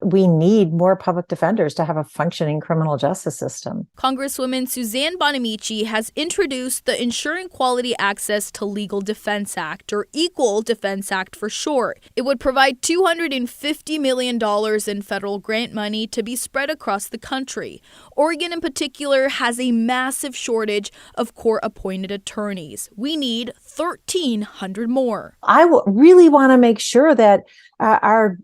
we need more public defenders to have a functioning criminal justice system. Congresswoman Suzanne Bonamici has introduced the Ensuring Quality Access to Legal Defense Act, or Equal Defense Act for short. It would provide $250 million in federal grant money to be spread across the country. Oregon in particular has a massive shortage of court-appointed attorneys. We need 1,300 more. I really want to make sure that our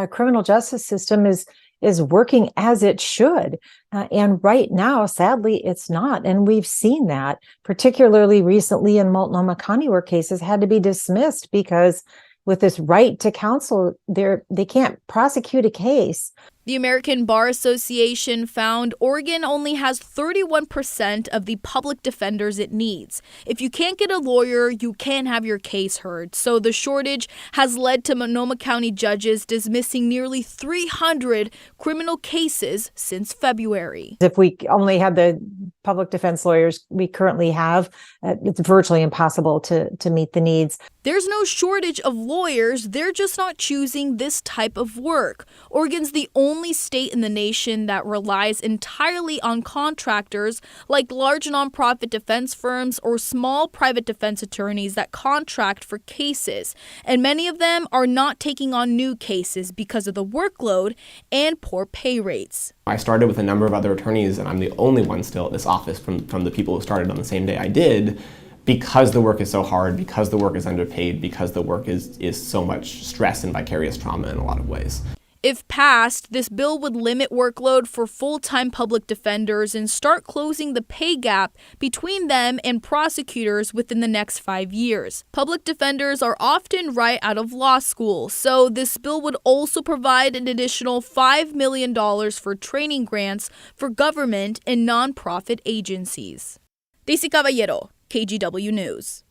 criminal justice system is working as it should. And right now, sadly, it's not. And we've seen that, particularly recently in Multnomah County, where cases had to be dismissed because with this right to counsel, they can't prosecute a case. The American Bar Association found Oregon only has 31% of the public defenders it needs. If you can't get a lawyer, you can't have your case heard. So the shortage has led to Multnomah County judges dismissing nearly 300 criminal cases since February. If we only had the public defense lawyers we currently have, it's virtually impossible to meet the needs. There's no shortage of lawyers. They're just not choosing this type of work. Oregon's the only state in the nation that relies entirely on contractors like large nonprofit defense firms or small private defense attorneys that contract for cases. And many of them are not taking on new cases because of the workload and poor pay rates. I started with a number of other attorneys, and I'm the only one still at this office from the people who started on the same day I did, because the work is so hard, because the work is underpaid, because the work is so much stress and vicarious trauma in a lot of ways. If passed, this bill would limit workload for full-time public defenders and start closing the pay gap between them and prosecutors within the next 5 years. Public defenders are often right out of law school, so this bill would also provide an additional $5 million for training grants for government and nonprofit agencies. Daisy Caballero, KGW News.